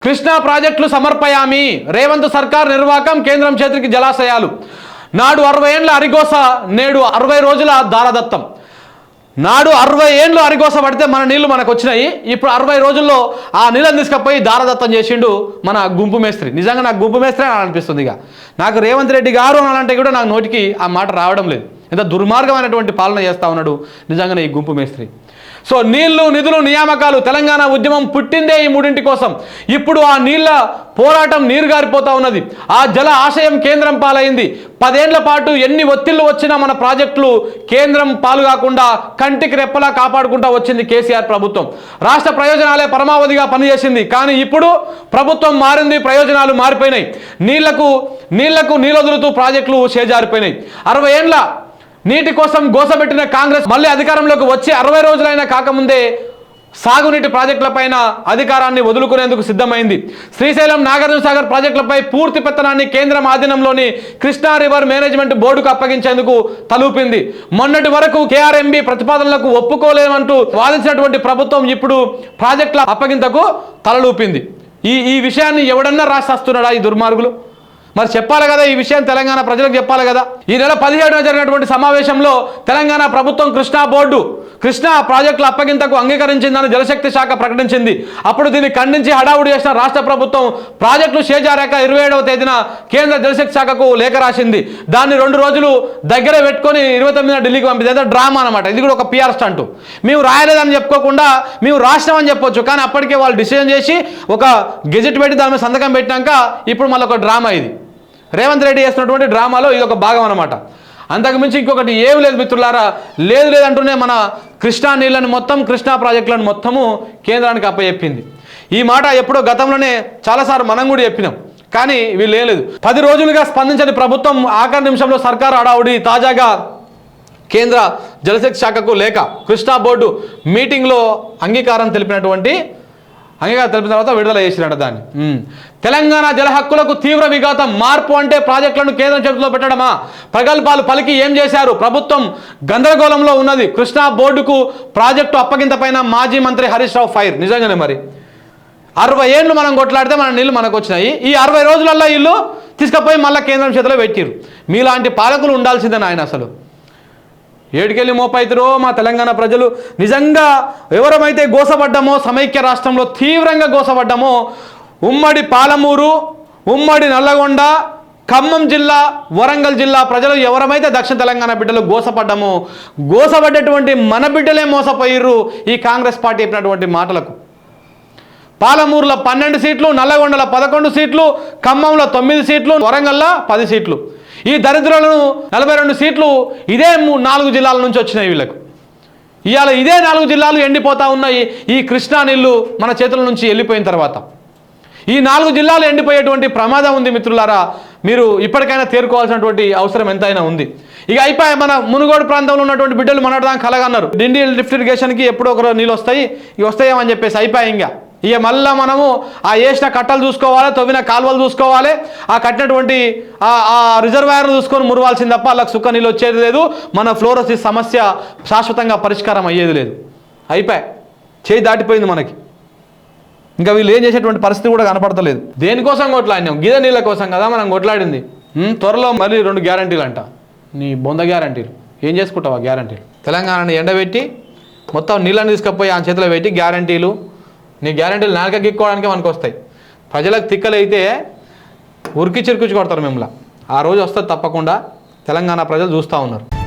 కృష్ణా ప్రాజెక్టులు సమర్పయామి రేవంత్ సర్కార్ నిర్వాకం కేంద్రం చేతికి జలాశయాలు నాడు 60 ఏండ్ల అరిగోస నేడు 60 రోజుల దారదత్తం నాడు 60 ఏండ్లు అరిగోస పడితే మన నీళ్లు మనకు వచ్చినాయి ఇప్పుడు 60 రోజుల్లో ఆ నీళ్ళని తీసుకుపోయి దారదత్తం చేసిండు మన గుంపు మేస్త్రి నిజంగా నాకు గుంపు మేస్త్రి అని అనిపిస్తుంది ఇక నాకు రేవంత్ రెడ్డి గారు అనాలంటే కూడా నాకు నోటికి ఆ మాట రావడం లేదు ఎంత దుర్మార్గమైనటువంటి పాలన చేస్తా ఉన్నాడు నిజంగానే ఈ గుంపు మేస్త్రి సో నీళ్లు నిధులు నియామకాలు తెలంగాణ ఉద్యమం పుట్టిందే ఈ మూడింటి కోసం ఇప్పుడు ఆ నీళ్ల పోరాటం నీరుగారిపోతా ఉన్నది ఆ జల ఆశయం కేంద్రం పాలైంది 10 ఏళ్ల పాటు ఎన్ని ఒత్తిళ్లు వచ్చినా మన ప్రాజెక్టులు కేంద్రం పాలు కాకుండా కంటికి రెప్పలా కాపాడుకుంటూ వచ్చింది కేసీఆర్ ప్రభుత్వం రాష్ట్ర ప్రయోజనాలే పరమావధిగా పనిచేసింది కానీ ఇప్పుడు ప్రభుత్వం మారింది ప్రయోజనాలు మారిపోయినాయి నీళ్లకు నీళ్ళొదులుతూ ప్రాజెక్టులు చేజారిపోయినాయి 60 ఏండ్ల నీటి కోసం గోసబెట్టిన కాంగ్రెస్ మళ్ళీ అధికారంలోకి వచ్చి 60 రోజులైనా కాకముందే సాగునీటి ప్రాజెక్టులపైన అధికారాన్ని వదులుకునేందుకు సిద్ధమైంది శ్రీశైలం నాగార్జున సాగర్ ప్రాజెక్టులపై పూర్తి పెత్తనాన్ని కేంద్రం ఆధీనంలోని కృష్ణా రివర్ మేనేజ్మెంట్ బోర్డుకు అప్పగించేందుకు తలూపింది మొన్నటి వరకు కేఆర్ఎంబి ప్రతిపాదనలకు ఒప్పుకోలేమంటూ వాదించినటువంటి ప్రభుత్వం ఇప్పుడు ప్రాజెక్టుల అప్పగింతకు తలలూపింది ఈ విషయాన్ని ఎవడన్నా రాసేస్తున్నాడా ఈ దుర్మార్గులు మరి చెప్పాలి కదా ఈ విషయం తెలంగాణ ప్రజలకు చెప్పాలి కదా ఈ నెల 17న జరిగినటువంటి సమావేశంలో తెలంగాణ ప్రభుత్వం కృష్ణా ప్రాజెక్టుల అప్పగింతకు అంగీకరించిందని జలశక్తి శాఖ ప్రకటించింది అప్పుడు దీన్ని ఖండించి హడావుడి చేసిన రాష్ట్ర ప్రభుత్వం ప్రాజెక్టులు చేజారాక 27వ తేదీన కేంద్ర జలశక్తి శాఖకు లేఖ రాసింది దాన్ని 2 రోజులు దగ్గర పెట్టుకొని 29న ఢిల్లీకి పంపింది డ్రామా అనమాట ఇది కూడా ఒక పిఆర్ స్టంట్ మేము రాయలేదని చెప్పుకోకుండా మేము రాసినామని చెప్పొచ్చు కానీ అప్పటికే వాళ్ళు డిసిజన్ చేసి ఒక గెజెట్ పెట్టి దాని మీద సంతకం పెట్టినాక ఇప్పుడు మళ్ళీ ఒక డ్రామా ఇది రేవంత్ రెడ్డి చేస్తున్నటువంటి డ్రామాలో ఇది ఒక భాగం అనమాట అంతకుమించి ఇంకొకటి ఏమి లేదు మిత్రులారా లేదంటూనే మన కృష్ణా నీళ్ళని మొత్తం కృష్ణా ప్రాజెక్టులను మొత్తము కేంద్రానికి అప్పచెప్పింది ఈ మాట ఎప్పుడో గతంలోనే చాలాసార్లు మనం కూడా చెప్పినాం కానీ వీళ్ళు లేదు 10 రోజులుగా స్పందించని ప్రభుత్వం ఆఖరి నిమిషంలో సర్కారు హడావుడి తాజాగా కేంద్ర జలశక్తి శాఖకు లేఖ కృష్ణా బోర్డు మీటింగ్లో అంగీకారం తెలిపిన తర్వాత విడుదల చేసినట్టు దాన్ని తెలంగాణ జల హక్కులకు తీవ్ర విఘాతం మార్పు అంటే ప్రాజెక్టులను కేంద్రం చేతిలో పెట్టడమా ప్రగల్భాలు పలికి ఏం చేశారు ప్రభుత్వం గందరగోళంలో ఉన్నది కృష్ణా బోర్డుకు ప్రాజెక్టు అప్పగింత పైన మాజీ మంత్రి హరీష్ రావు ఫైర్ నిజంగానే మరి 60 ఏళ్ళు మనం కొట్లాడితే మన నీళ్ళు మనకు వచ్చినాయి ఈ 60 రోజులల్లో వీళ్ళు తీసుకుపోయి మళ్ళీ కేంద్రం చేతిలో పెట్టిరు మీలాంటి పాలకులు ఉండాల్సిందే ఆయన అసలు ఏడుకెళ్ళి మోపైతురో మా తెలంగాణ ప్రజలు నిజంగా ఎవరమైతే గోసపడ్డామో సమైక్య రాష్ట్రంలో తీవ్రంగా గోసపడ్డామో ఉమ్మడి పాలమూరు ఉమ్మడి నల్లగొండ ఖమ్మం జిల్లా వరంగల్ జిల్లా ప్రజలు ఎవరమైతే దక్షిణ తెలంగాణ బిడ్డలు గోసపడ్డటువంటి మన బిడ్డలే మోసపోయిర్రు ఈ కాంగ్రెస్ పార్టీ చెప్పినటువంటి మాటలకు పాలమూరులో 12 సీట్లు నల్లగొండలో 11 సీట్లు ఖమ్మంలో 9 సీట్లు వరంగల్లో 10 సీట్లు ఈ దరిద్రులను 42 సీట్లు ఇదే 4 జిల్లాల నుంచి వచ్చినాయి వీళ్ళకు ఇవాళ ఇదే 4 జిల్లాలు ఎండిపోతా ఉన్నాయి ఈ కృష్ణా నీళ్లు మన చేతుల నుంచి వెళ్ళిపోయిన తర్వాత ఈ 4 జిల్లాలు ఎండిపోయేటువంటి ప్రమాదం ఉంది మిత్రులారా మీరు ఇప్పటికైనా తేరుకోవాల్సినటువంటి అవసరం ఎంతైనా ఉంది ఇక అయిపోయి మన మునుగోడు ప్రాంతంలో ఉన్నటువంటి బిడ్డలు మనదాకా కలగన్నారు డిండి లిఫ్ట్ ఇరిగేషన్కి ఎప్పుడో ఒక నీళ్ళు వస్తాయేమని చెప్పేసి అయిపోయి ఇక మళ్ళీ మనము ఆ వేసిన కట్టలు చూసుకోవాలి తవ్విన కాలువలు చూసుకోవాలి ఆ కట్టినటువంటి ఆ రిజర్వాయర్లు చూసుకొని మురవాల్సింది తప్ప వాళ్ళకి సుక్క నీళ్ళు వచ్చేది లేదు మన ఫ్లోరోసిస్ సమస్య శాశ్వతంగా పరిష్కారం అయ్యేది లేదు అయిపోయి చేయి దాటిపోయింది మనకి ఇంకా వీళ్ళు ఏం చేసేటువంటి పరిస్థితి కూడా కనపడతలేదు దేనికోసం కొట్లాడినాం గిద నీళ్ళ కోసం కదా మనం కొట్లాడింది త్వరలో మళ్ళీ 2 గ్యారంటీలు అంట నీ బొంద గ్యారంటీలు ఏం చేసుకుంటావు ఆ గ్యారంటీలు తెలంగాణని ఎండబెట్టి మొత్తం నీళ్ళని తీసుకుపోయి ఆ చేతిలో పెట్టి గ్యారంటీలు నీ గ్యారంటీలు నాలుక గిక్కోవడానికి మనకు వస్తాయి ప్రజలకు తిక్కలైతే ఉరికి చిరుకుచి కొడతారు మిమ్మల్ని ఆ రోజు వస్తుంది తప్పకుండా తెలంగాణ ప్రజలు చూస్తూ ఉన్నారు